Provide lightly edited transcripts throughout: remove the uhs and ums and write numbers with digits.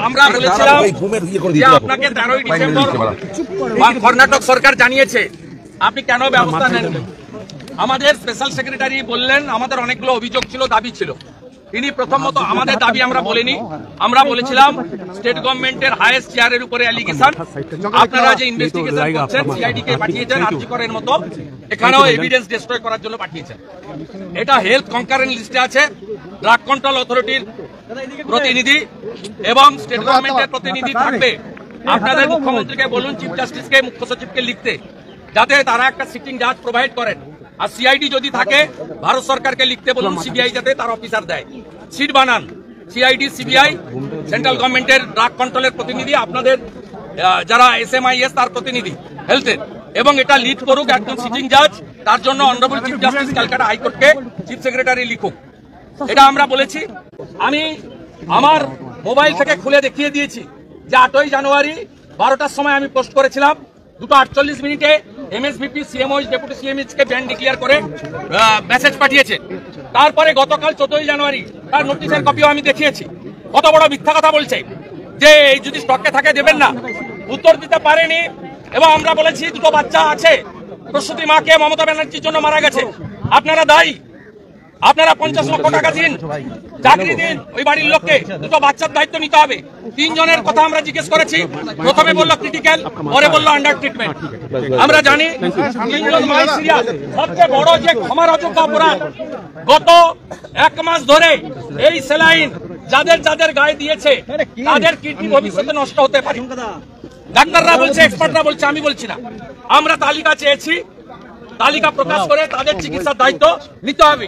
আমরা বলেছিলাম যে আপনাকে 13ই ডিসেম্বর কর্ণাটক সরকার জানিয়েছে, আপনি কেন ব্যবস্থা নেন? আমাদের স্পেশাল সেক্রেটারি বললেন আমাদের অনেকগুলো অভিযোগ ছিল, দাবি ছিল। তিনি প্রথমত আমাদের দাবি আমরা বলিনি, আমরা বলেছিলাম স্টেট গভর্নমেন্টের হাইয়েস্ট চেয়ারের উপরে অ্যালিগেশন, আপনারা যে ইনভেস্টিগেশন করছেন সিআইডি কে পাঠিয়েছেন আরজি করের মতো, এখানেও এভিডেন্স ডিস্ট্রয় করার জন্য পাঠিয়েছেন। এটা হেলথ কনকারেন্ট লিস্টে আছে, ড্রাগ কন্ট্রোল অথরিটির প্রতিনিধি এবং স্টেট গভর্নমেন্টের প্রতিনিধি থাকবে। আপনাদের মুখ্যমন্ত্রীকে বলুন, চিফ জাস্টিসকে, মুখ্য সচিবকে লিখতে, যাতে তারা একটা সিটিং জাজ প্রোভাইড করেন। আর সিআইডি যদি থাকে ভারত সরকারকে লিখতে বলুন, সিবিআই যাতে তার অফিসার দেয়, সিট বানান। সিআইডি, সিবিআই, সেন্ট্রাল গভর্নমেন্টের ড্রাগ কন্ট্রোলের প্রতিনিধি, আপনাদের যারা এসএমআইএস তার প্রতিনিধি হেলথের, এবং এটা লিড করুক একজন সিটিং জাজ। তার জন্য অনারেবল চিফ জাস্টিস ক্যালকাটা হাইকোর্টকে চিফ সেক্রেটারি লিখুক, এটা আমরা বলেছি। আমি আমার মোবাইল থেকে খুলে দেখিয়ে দিয়েছি যে 8ই জানুয়ারি 12টার সময় আমি পোস্ট করেছিলাম, 2:48 মিনিটে এমএসভিপি সিএমওইচ ডেপুটি সিএমএইচ কে ব্যান ডিক্লেয়ার করে মেসেজ পাঠিয়েছে। তারপরে গতকাল 14ই জানুয়ারি তার নোটিশের কপিও আমি দেখিয়েছি। কত বড় মিথ্যা কথা বলছে যে এই যদি স্টকে থাকে দেবেন না, উত্তর দিতে পারেনি। এবং আমরা বলেছি 2টো বাচ্চা আছে, প্রসূতি মাকে মমতা ব্যানার্জির জন্য মারা গেছে, আপনারা দায়ী, আপনারা 50 লক্ষ টাকা দিন, চাকরি দিন ওই বাড়ির লোককে, 2টো বাচ্চার দায়িত্ব নিতে হবে। 3 জনের কথা আমরা জিজ্ঞেস করেছি, প্রথমে বললো ক্রিটিক্যাল, পরে বললো আন্ডার ট্রিটমেন্ট। আমরা জানি 3 জন মাই সিরিয়াস। সবচেয়ে বড় যে ক্ষমার অযোগ্য অপরাধ, গত 1 মাস ধরে এই স্যালাইন যাদের যাদের গায়ে দিয়েছে তাদের কিডনি ভবিষ্যতে নষ্ট হতে পারে। ডাক্তাররা বলছে, এক্সপার্টরা বলছে, আমি বলছি না। আমরা তালিকা চেয়েছি, তালিকা প্রকাশ করে তাদের চিকিৎসার দায়িত্ব নিতে হবে।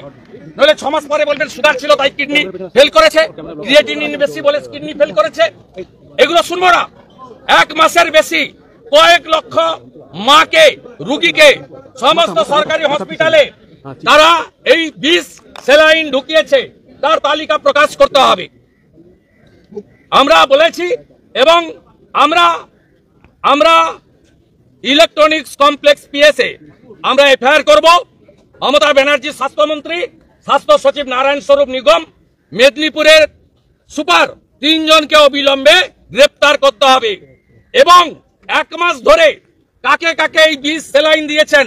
নইলে 6 মাস পরে বলবেন সুগার ছিল তাই কিডনি ফেল করেছে, ক্রিয়েটিনিন বেশি বলে কিডনি ফেল করেছে। এগুলো শুনবো না। 1 মাসের বেশি কয়েক লক্ষ মাকে, রুগীকে সমস্ত সরকারি হসপিটালে তারা এই 20 স্যালাইন ঢুকিয়েছে, তার তালিকা প্রকাশ করতে হবে। আমরা বলেছি, এবং আমরা ইলেকট্রনিক্স কমপ্লেক্স পিএসএ আমরা এফআইআর করব। মমতা ব্যানার্জি স্বাস্থ্যমন্ত্রী, স্বাস্থ্য সচিব নারায়ণ স্বরূপ নিগম, মেদিনীপুরের সুপার 3 জনকে অবিলম্বে গ্রেপ্তার করতে হবে। এবং 1 মাস ধরে কাকে কাকে এই 20 স্যালাইন দিয়েছেন,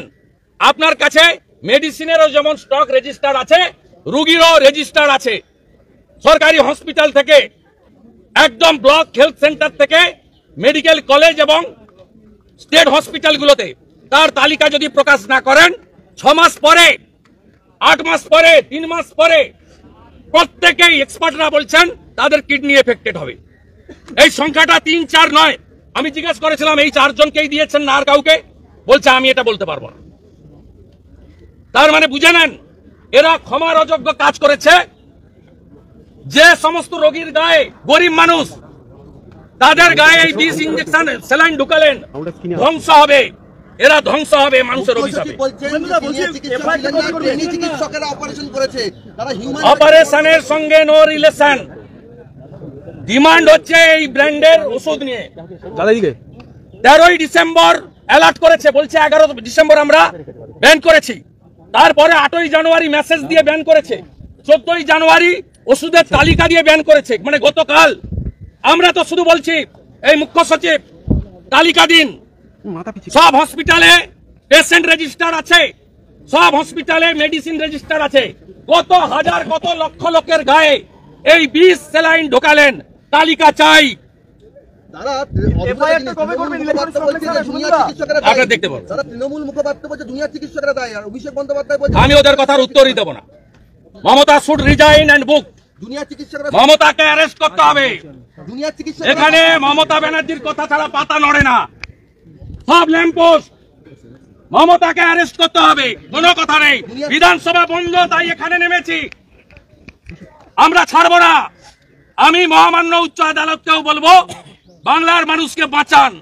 আপনার কাছে মেডিসিনেরও যেমন স্টক রেজিস্টার আছে, রুগীরও রেজিস্টার আছে। সরকারি হসপিটাল থেকে, একদম ব্লক হেলথ সেন্টার থেকে মেডিকেল কলেজ এবং স্টেট হসপিটালগুলোতে তার তালিকা যদি প্রকাশ না করেন, 6 মাস পরে, 8 মাস পরে, 3 মাস পরে প্রত্যেকেই এক্সপার্টরা বলছেন তাদের কিডনি এফেক্টেড হবে। এই সংখ্যাটা 3-4 নয়। আমি জিজ্ঞেস করেছিলাম এই 4 জনকেই দিয়েছেন না আর কাউকে, বলছে আমি এটা বলতে পারবো না। তার মানে বুঝে নেন এরা ক্ষমার অযোগ্য কাজ করেছে। যে সমস্ত রোগীর গায়ে, গরিব মানুষ তাদের গায়ে এই 20 ইঞ্জেকশন স্যালাইন ঢুকালেন, ধ্বংস হবে, এরা ধ্বংস হবে মানুষের অভিশাপে। অপারেশনের সঙ্গে নো রিলেশন। ডিমান্ড হচ্ছে এই ব্র্যান্ডের ওষুধ নিয়ে। 13ই ডিসেম্বর অ্যালার্ট করেছে, বলছে 11 ডিসেম্বর আমরা ব্যান করেছি। তারপরে 8ই জানুয়ারি মেসেজ দিয়ে ব্যান করেছে, 14ই জানুয়ারি ওষুধের তালিকা দিয়ে ব্যান করেছে, মানে গতকাল। আমরা তো শুধু বলছি এই মুখ্য সচিব তালিকা দিন। সব হসপিটালে পেশেন্ট রেজিস্টার আছে, সব হসপিটালে মেডিসিন রেজিস্টার আছে। কত হাজার, কত লক্ষ লোকের গায়ে এই 20 স্যালাইন ঢোকালেন, তালিকা চাই। আমি ওদের কথার উত্তরই দেব না। Mamata should resign and book. মমতাকে অ্যারেস্ট করতে হবে। এখানে মমতা ব্যানার্জির কথা ছাড়া পাতা নড়ে না। সব ল্যাম্পপোস্ট মমতাকে অ্যারেস্ট করতে হবে, কোনো কথা নেই। বিধানসভা বন্ধ, তাই এখানে নেমেছি, আমরা ছাড়বো না। আমি মহামান্য উচ্চ আদালতকেও বলবো বাংলার মানুষকে বাঁচান।